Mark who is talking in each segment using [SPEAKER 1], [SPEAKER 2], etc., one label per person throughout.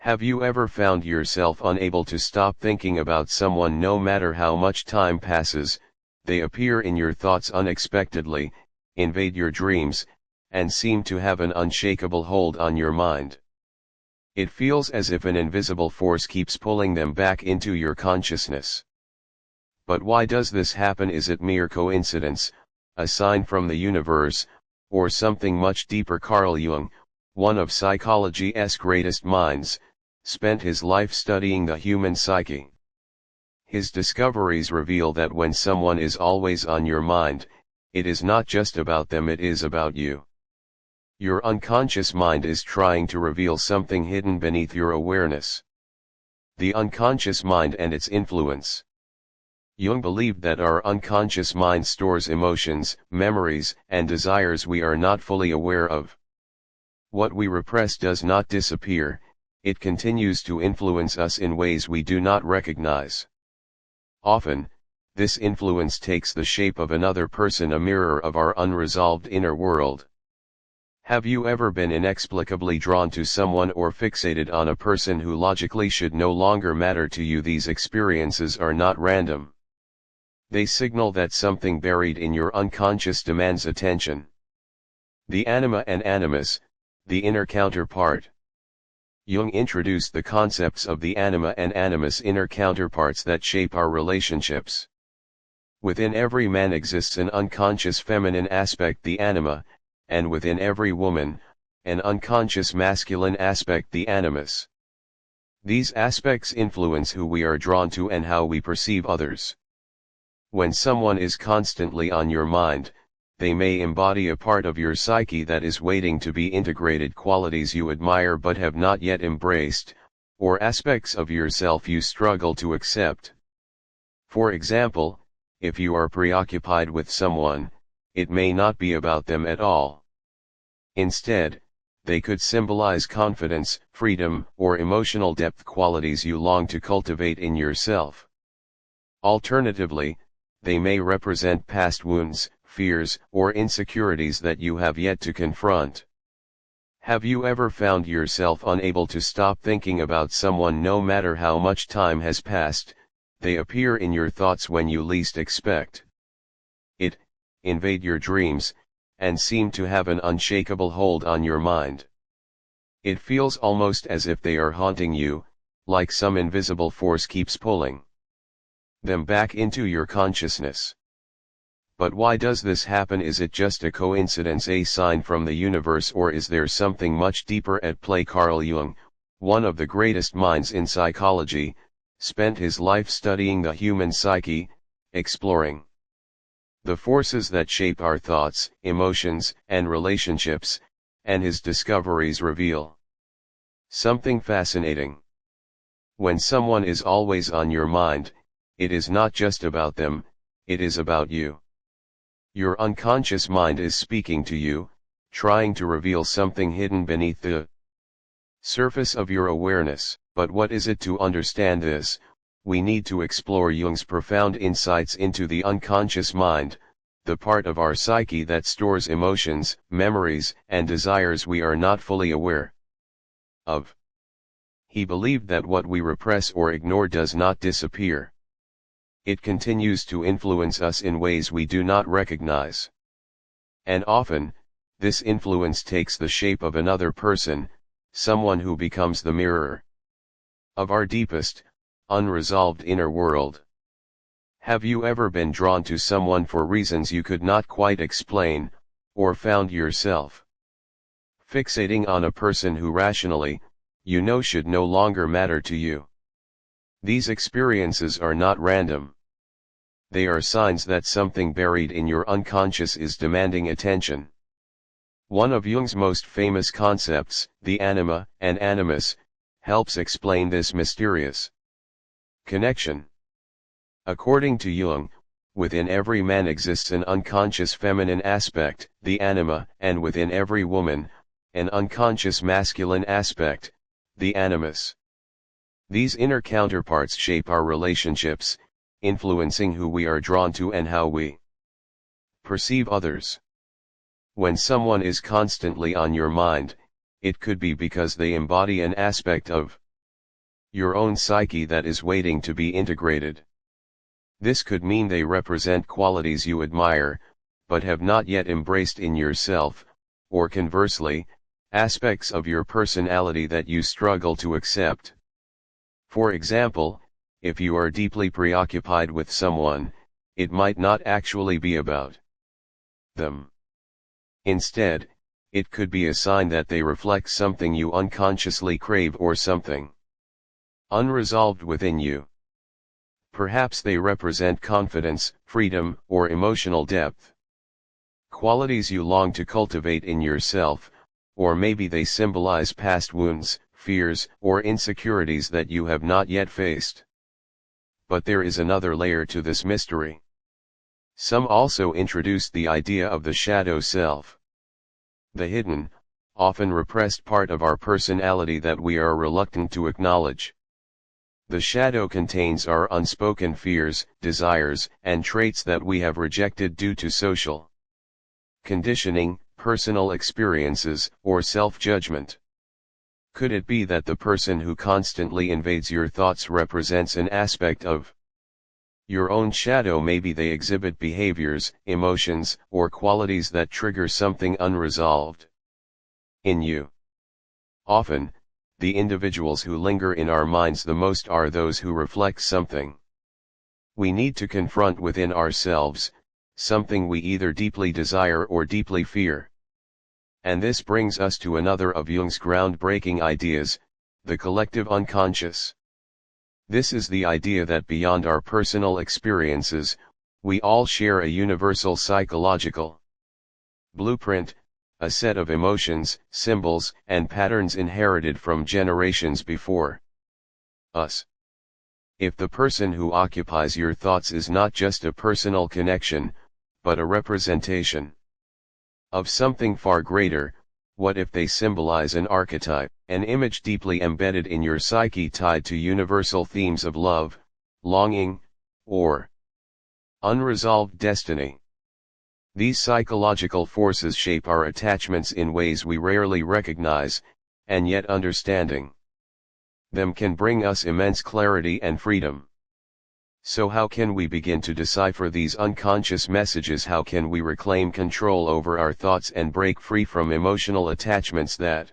[SPEAKER 1] Have you ever found yourself unable to stop thinking about someone no matter how much time passes? They appear in your thoughts unexpectedly, invade your dreams, and seem to have an unshakable hold on your mind. It feels as if an invisible force keeps pulling them back into your consciousness. But why does this happen? Is it mere coincidence, a sign from the universe, or something much deeper? Carl Jung, one of psychology's greatest minds, spent his life studying the human psyche. His discoveries reveal that when someone is always on your mind, it is not just about them, it is about you. Your unconscious mind is trying to reveal something hidden beneath your awareness. The unconscious mind and its influence. Jung believed that our unconscious mind stores emotions, memories, and desires we are not fully aware of. What we repress does not disappear, it continues to influence us in ways we do not recognize. Often, this influence takes the shape of another person, a mirror of our unresolved inner world. Have you ever been inexplicably drawn to someone or fixated on a person who logically should no longer matter to you? These experiences are not random. They signal that something buried in your unconscious demands attention. The anima and animus, the inner counterpart. Jung introduced the concepts of the anima and animus, inner counterparts that shape our relationships. Within every man exists an unconscious feminine aspect, the anima, and within every woman, an unconscious masculine aspect, the animus. These aspects influence who we are drawn to and how we perceive others. When someone is constantly on your mind, they may embody a part of your psyche that is waiting to be integrated, qualities you admire but have not yet embraced, or aspects of yourself you struggle to accept. For example, if you are preoccupied with someone, it may not be about them at all. Instead, they could symbolize confidence, freedom, or emotional depth, qualities you long to cultivate in yourself. Alternatively, they may represent past wounds, fears, or insecurities that you have yet to confront. Have you ever found yourself unable to stop thinking about someone no matter how much time has passed? They appear in your thoughts when you least expect it, invade your dreams, and seem to have an unshakable hold on your mind. It feels almost as if they are haunting you, like some invisible force keeps pulling them back into your consciousness. But why does this happen? Is it just a coincidence, a sign from the universe, or is there something much deeper at play? Carl Jung, one of the greatest minds in psychology, spent his life studying the human psyche, exploring the forces that shape our thoughts, emotions, and relationships, and his discoveries reveal something fascinating. When someone is always on your mind, it is not just about them, it is about you. Your unconscious mind is speaking to you, trying to reveal something hidden beneath the surface of your awareness. But what is it? To understand this, we need to explore Jung's profound insights into the unconscious mind, the part of our psyche that stores emotions, memories, and desires we are not fully aware of. He believed that what we repress or ignore does not disappear. It continues to influence us in ways we do not recognize. And often, this influence takes the shape of another person, someone who becomes the mirror of our deepest, unresolved inner world. Have you ever been drawn to someone for reasons you could not quite explain, or found yourself fixating on a person who rationally, you know, should no longer matter to you? These experiences are not random. They are signs that something buried in your unconscious is demanding attention. One of Jung's most famous concepts, the anima and animus, helps explain this mysterious connection. According to Jung, within every man exists an unconscious feminine aspect, the anima, and within every woman, an unconscious masculine aspect, the animus. These inner counterparts shape our relationships, influencing who we are drawn to and how we perceive others. When someone is constantly on your mind, it could be because they embody an aspect of your own psyche that is waiting to be integrated. This could mean they represent qualities you admire, but have not yet embraced in yourself, or conversely, aspects of your personality that you struggle to accept. For example, if you are deeply preoccupied with someone, it might not actually be about them. Instead, it could be a sign that they reflect something you unconsciously crave or something unresolved within you. Perhaps they represent confidence, freedom, or emotional depth. Qualities you long to cultivate in yourself, or maybe they symbolize past wounds, fears, or insecurities that you have not yet faced. But there is another layer to this mystery. Some also introduce the idea of the shadow self. The hidden, often repressed part of our personality that we are reluctant to acknowledge. The shadow contains our unspoken fears, desires, and traits that we have rejected due to social conditioning, personal experiences, or self-judgment. Could it be that the person who constantly invades your thoughts represents an aspect of your own shadow? Maybe they exhibit behaviors, emotions, or qualities that trigger something unresolved in you. Often, the individuals who linger in our minds the most are those who reflect something we need to confront within ourselves, something we either deeply desire or deeply fear. And this brings us to another of Jung's groundbreaking ideas, the collective unconscious. This is the idea that beyond our personal experiences, we all share a universal psychological blueprint, a set of emotions, symbols, and patterns inherited from generations before us. If the person who occupies your thoughts is not just a personal connection, but a representation of something far greater, what if they symbolize an archetype, an image deeply embedded in your psyche tied to universal themes of love, longing, or unresolved destiny? These psychological forces shape our attachments in ways we rarely recognize, and yet understanding them can bring us immense clarity and freedom. So how can we begin to decipher these unconscious messages? How can we reclaim control over our thoughts and break free from emotional attachments that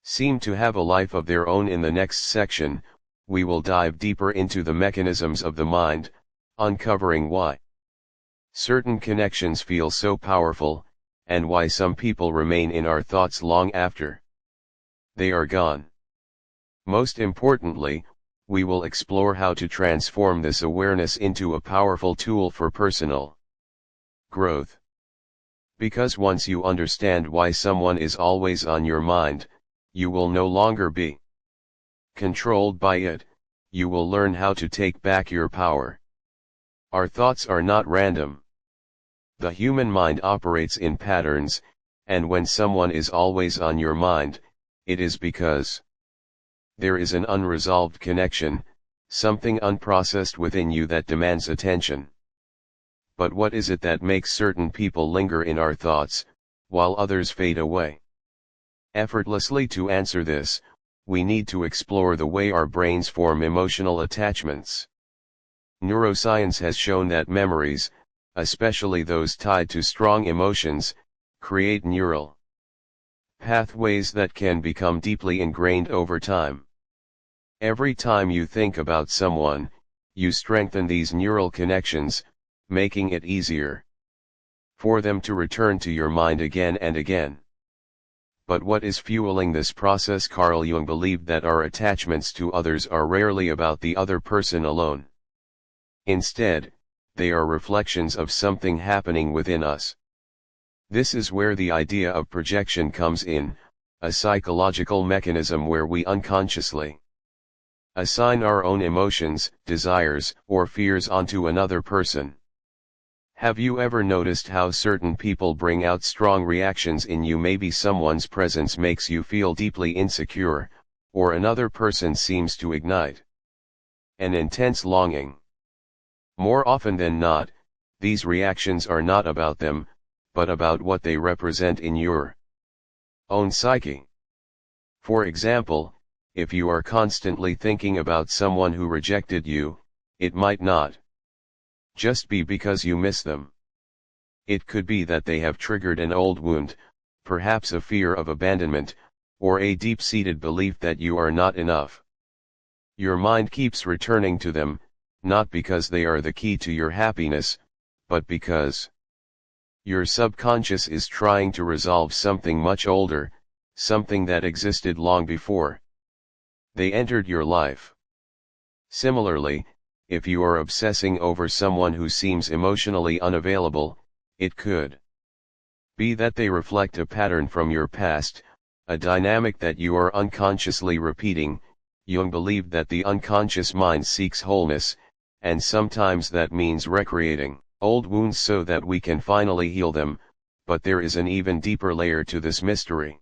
[SPEAKER 1] seem to have a life of their own? In the next section, we will dive deeper into the mechanisms of the mind, uncovering why certain connections feel so powerful, and why some people remain in our thoughts long after they are gone. Most importantly, we will explore how to transform this awareness into a powerful tool for personal growth. Because once you understand why someone is always on your mind, you will no longer be controlled by it, you will learn how to take back your power. Our thoughts are not random. The human mind operates in patterns, and when someone is always on your mind, it is because there is an unresolved connection, something unprocessed within you that demands attention. But what is it that makes certain people linger in our thoughts, while others fade away? Effortlessly, to answer this, we need to explore the way our brains form emotional attachments. Neuroscience has shown that memories, especially those tied to strong emotions, create neural pathways that can become deeply ingrained over time. Every time you think about someone, you strengthen these neural connections, making it easier for them to return to your mind again and again. But what is fueling this process? Carl Jung believed that our attachments to others are rarely about the other person alone. Instead, they are reflections of something happening within us. This is where the idea of projection comes in, a psychological mechanism where we unconsciously assign our own emotions, desires, or fears onto another person. Have you ever noticed how certain people bring out strong reactions in you? Maybe someone's presence makes you feel deeply insecure, or another person seems to ignite an intense longing. More often than not, these reactions are not about them, but about what they represent in your own psyche. For example, if you are constantly thinking about someone who rejected you, it might not just be because you miss them. It could be that they have triggered an old wound, perhaps a fear of abandonment, or a deep-seated belief that you are not enough. Your mind keeps returning to them, not because they are the key to your happiness, but because your subconscious is trying to resolve something much older, something that existed long before they entered your life. Similarly, if you are obsessing over someone who seems emotionally unavailable, it could be that they reflect a pattern from your past, a dynamic that you are unconsciously repeating. Jung believed that the unconscious mind seeks wholeness, and sometimes that means recreating old wounds so that we can finally heal them, but there is an even deeper layer to this mystery.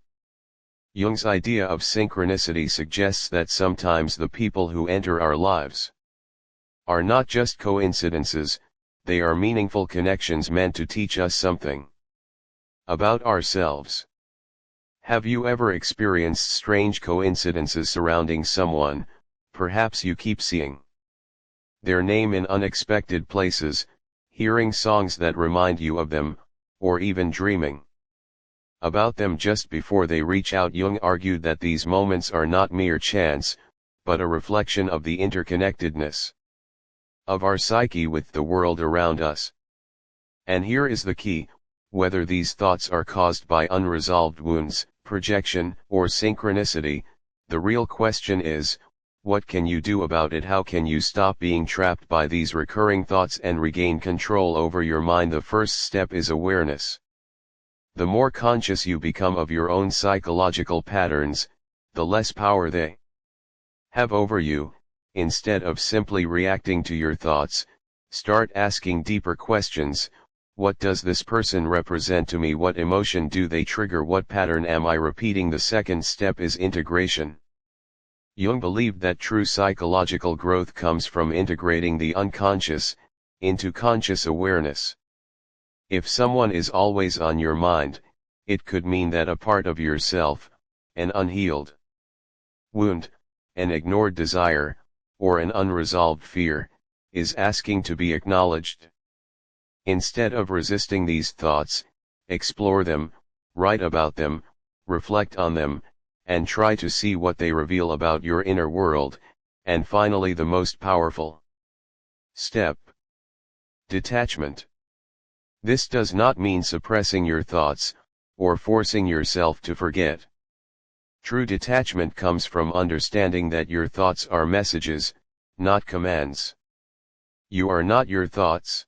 [SPEAKER 1] Jung's idea of synchronicity suggests that sometimes the people who enter our lives are not just coincidences, they are meaningful connections meant to teach us something about ourselves. Have you ever experienced strange coincidences surrounding someone? Perhaps you keep seeing their name in unexpected places, hearing songs that remind you of them, or even dreaming about them just before they reach out. Jung argued that these moments are not mere chance, but a reflection of the interconnectedness of our psyche with the world around us. And here is the key: whether these thoughts are caused by unresolved wounds, projection, or synchronicity, the real question is, what can you do about it? How can you stop being trapped by these recurring thoughts and regain control over your mind? The first step is awareness. The more conscious you become of your own psychological patterns, the less power they have over you. Instead of simply reacting to your thoughts, start asking deeper questions. What does this person represent to me? What emotion do they trigger? What pattern am I repeating? The second step is integration. Jung believed that true psychological growth comes from integrating the unconscious into conscious awareness. If someone is always on your mind, it could mean that a part of yourself, an unhealed wound, an ignored desire, or an unresolved fear, is asking to be acknowledged. Instead of resisting these thoughts, explore them, write about them, reflect on them, and try to see what they reveal about your inner world. And finally, the most powerful step: detachment. This does not mean suppressing your thoughts, or forcing yourself to forget. True detachment comes from understanding that your thoughts are messages, not commands. You are not your thoughts.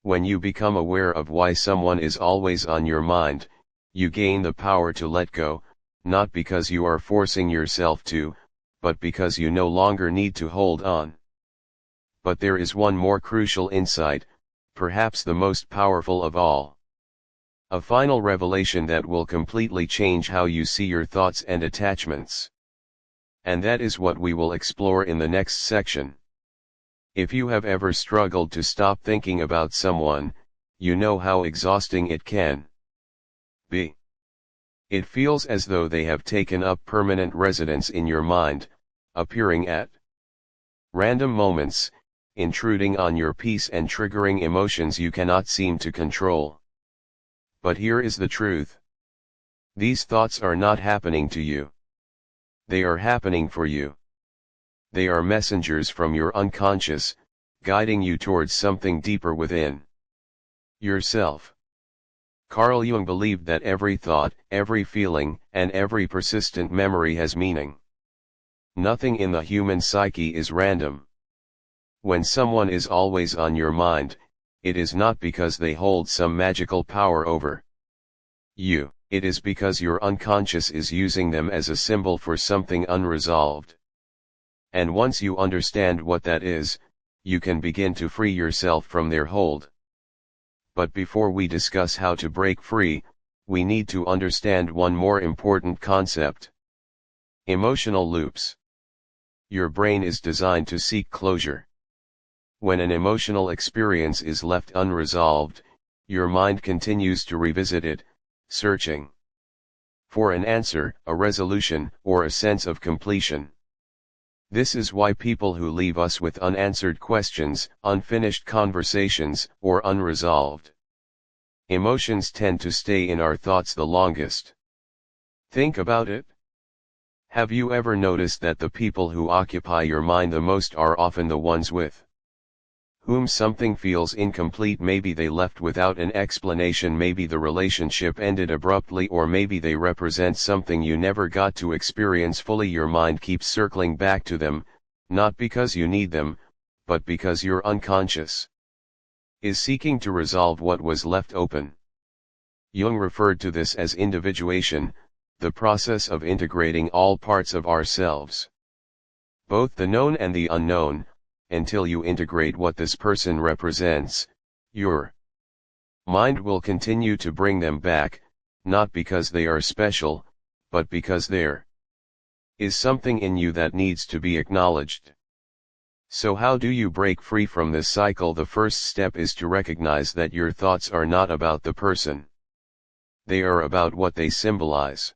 [SPEAKER 1] When you become aware of why someone is always on your mind, you gain the power to let go, not because you are forcing yourself to, but because you no longer need to hold on. But there is one more crucial insight, perhaps the most powerful of all. A final revelation that will completely change how you see your thoughts and attachments. And that is what we will explore in the next section. If you have ever struggled to stop thinking about someone, you know how exhausting it can be. It feels as though they have taken up permanent residence in your mind, appearing at random moments, intruding on your peace and triggering emotions you cannot seem to control. But here is the truth. These thoughts are not happening to you. They are happening for you. They are messengers from your unconscious, guiding you towards something deeper within yourself. Carl Jung believed that every thought, every feeling, and every persistent memory has meaning. Nothing in the human psyche is random. When someone is always on your mind, it is not because they hold some magical power over you. It is because your unconscious is using them as a symbol for something unresolved. And once you understand what that is, you can begin to free yourself from their hold. But before we discuss how to break free, we need to understand one more important concept: emotional loops. Your brain is designed to seek closure. When an emotional experience is left unresolved, your mind continues to revisit it, searching for an answer, a resolution, or a sense of completion. This is why people who leave us with unanswered questions, unfinished conversations, or unresolved emotions tend to stay in our thoughts the longest. Think about it. Have you ever noticed that the people who occupy your mind the most are often the ones with whom something feels incomplete? Maybe they left without an explanation, maybe the relationship ended abruptly, or maybe they represent something you never got to experience fully. Your mind keeps circling back to them, not because you need them, but because your unconscious is seeking to resolve what was left open. Jung referred to this as individuation, the process of integrating all parts of ourselves, both the known and the unknown, until you integrate what this person represents. Your mind will continue to bring them back, not because they are special, but because there is something in you that needs to be acknowledged. So how do you break free from this cycle? The first step is to recognize that your thoughts are not about the person. They are about what they symbolize.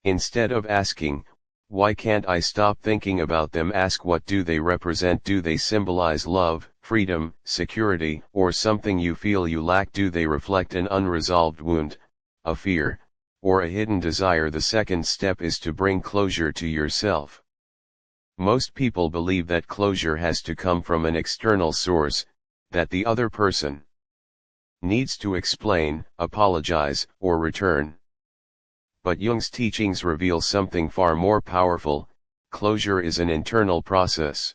[SPEAKER 1] Instead of asking, "Why can't I stop thinking about them?" ask, "What do they represent? Do they symbolize love, freedom, security, or something you feel you lack? Do they reflect an unresolved wound, a fear, or a hidden desire?" The second step is to bring closure to yourself. Most people believe that closure has to come from an external source, that the other person needs to explain, apologize, or return. But Jung's teachings reveal something far more powerful. Closure is an internal process.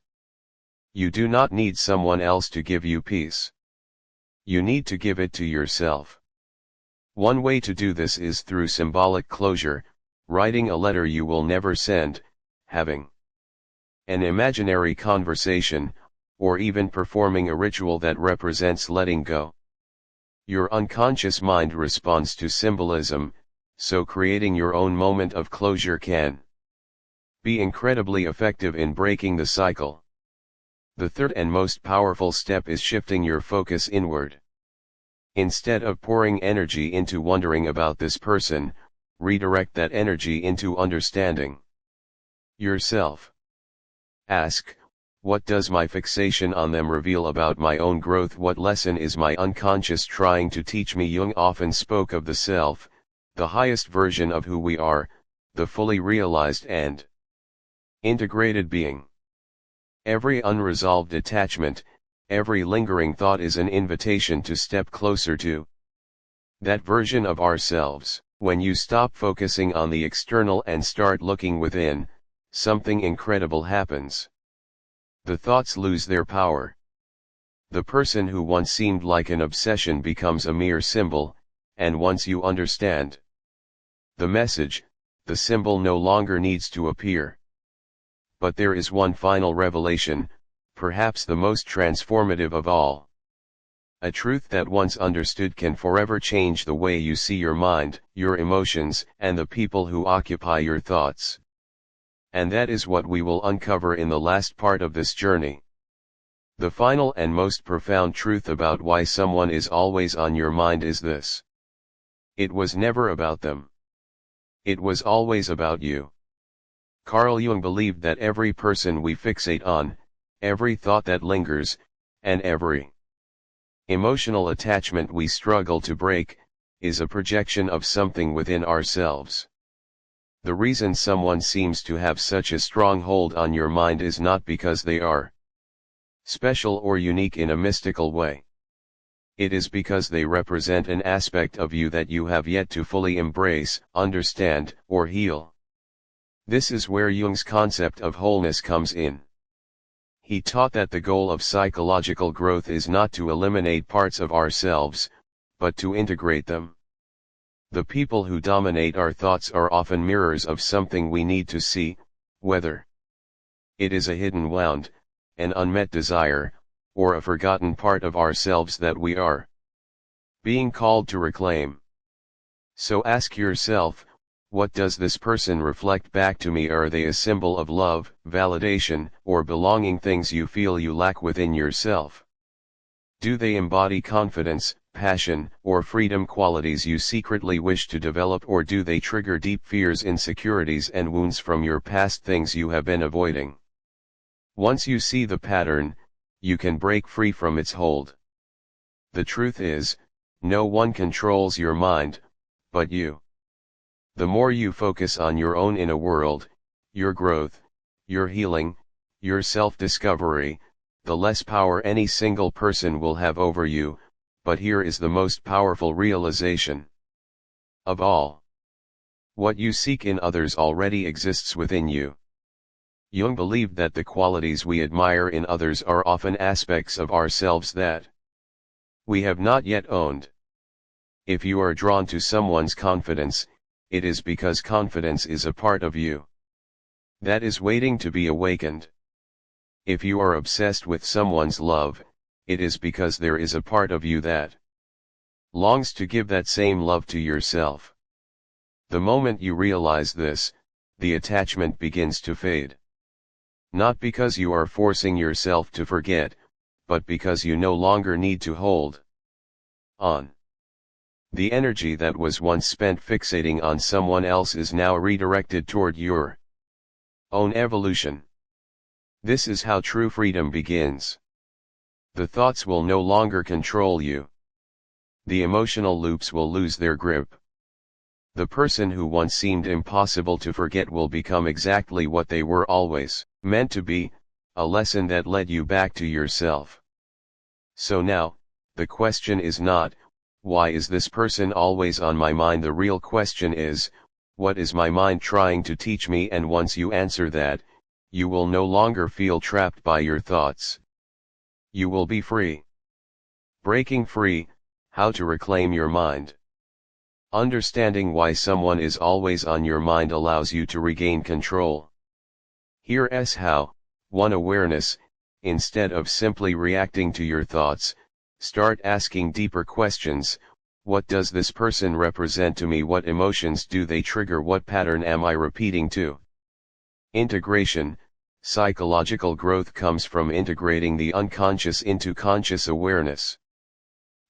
[SPEAKER 1] You do not need someone else to give you peace. You need to give it to yourself. One way to do this is through symbolic closure, writing a letter you will never send, having an imaginary conversation, or even performing a ritual that represents letting go. Your unconscious mind responds to symbolism, so creating your own moment of closure can be incredibly effective in breaking the cycle. The third and most powerful step is shifting your focus inward. Instead of pouring energy into wondering about this person, redirect that energy into understanding yourself. Ask, what does my fixation on them reveal about my own growth? What lesson is my unconscious trying to teach me? Jung often spoke of the self, the highest version of who we are, the fully realized and integrated being. Every unresolved attachment, every lingering thought is an invitation to step closer to that version of ourselves. When you stop focusing on the external and start looking within, something incredible happens. The thoughts lose their power. The person who once seemed like an obsession becomes a mere symbol, and once you understand the message, the symbol no longer needs to appear. But there is one final revelation, perhaps the most transformative of all. A truth that once understood can forever change the way you see your mind, your emotions, and the people who occupy your thoughts. And that is what we will uncover in the last part of this journey. The final and most profound truth about why someone is always on your mind is this: it was never about them. It was always about you. Carl Jung believed that every person we fixate on, every thought that lingers, and every emotional attachment we struggle to break, is a projection of something within ourselves. The reason someone seems to have such a strong hold on your mind is not because they are special or unique in a mystical way. It is because they represent an aspect of you that you have yet to fully embrace, understand, or heal. This is where Jung's concept of wholeness comes in. He taught that the goal of psychological growth is not to eliminate parts of ourselves, but to integrate them. The people who dominate our thoughts are often mirrors of something we need to see, whether it is a hidden wound, an unmet desire, or a forgotten part of ourselves that we are being called to reclaim. So ask yourself, what does this person reflect back to me? Are they a symbol of love, validation, or belonging, things you feel you lack within yourself? Do they embody confidence, passion or freedom qualities you secretly wish to develop, or do they trigger deep fears, insecurities and wounds from your past, things you have been avoiding? Once you see the pattern, you can break free from its hold. The truth is, no one controls your mind, but you. The more you focus on your own inner world, your growth, your healing, your self-discovery, the less power any single person will have over you. But here is the most powerful realization of all. What you seek in others already exists within you. Jung believed that the qualities we admire in others are often aspects of ourselves that we have not yet owned. If you are drawn to someone's confidence, it is because confidence is a part of you that is waiting to be awakened. If you are obsessed with someone's love, it is because there is a part of you that longs to give that same love to yourself. The moment you realize this, the attachment begins to fade. Not because you are forcing yourself to forget, but because you no longer need to hold on. The energy that was once spent fixating on someone else is now redirected toward your own evolution. This is how true freedom begins. The thoughts will no longer control you. The emotional loops will lose their grip. The person who once seemed impossible to forget will become exactly what they were always meant to be, a lesson that led you back to yourself. So now, the question is not, why is this person always on my mind? The real question is, what is my mind trying to teach me? And once you answer that, you will no longer feel trapped by your thoughts. You will be free. Breaking free, how to reclaim your mind. Understanding why someone is always on your mind allows you to regain control. Here's how. 1. Awareness. Instead of simply reacting to your thoughts, start asking deeper questions. What does this person represent to me? What emotions do they trigger? What pattern am I repeating? 2. Integration. Psychological growth comes from integrating the unconscious into conscious awareness.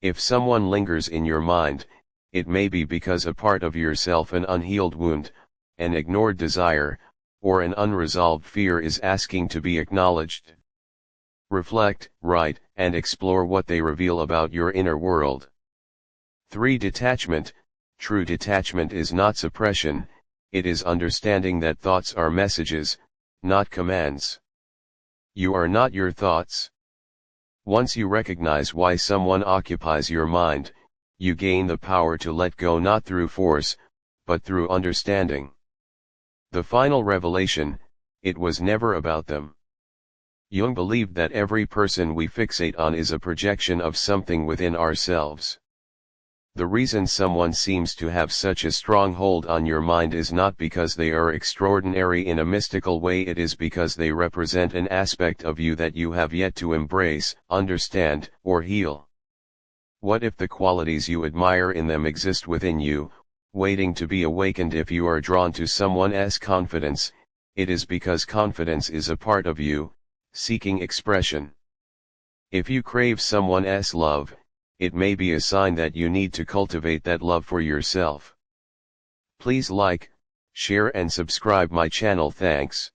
[SPEAKER 1] If someone lingers in your mind, it may be because a part of yourself, an unhealed wound, an ignored desire, or an unresolved fear is asking to be acknowledged. Reflect, write, and explore what they reveal about your inner world. 3. Detachment. True detachment is not suppression, it is understanding that thoughts are messages, not commands. You are not your thoughts. Once you recognize why someone occupies your mind, you gain the power to let go, not through force, but through understanding. The final revelation, it was never about them. Jung believed that every person we fixate on is a projection of something within ourselves. The reason someone seems to have such a strong hold on your mind is not because they are extraordinary in a mystical way, it is because they represent an aspect of you that you have yet to embrace, understand, or heal. What if the qualities you admire in them exist within you, waiting to be awakened? If you are drawn to someone's confidence, it is because confidence is a part of you, seeking expression. If you crave someone's love, it may be a sign that you need to cultivate that love for yourself. Please like, share and subscribe my channel. Thanks.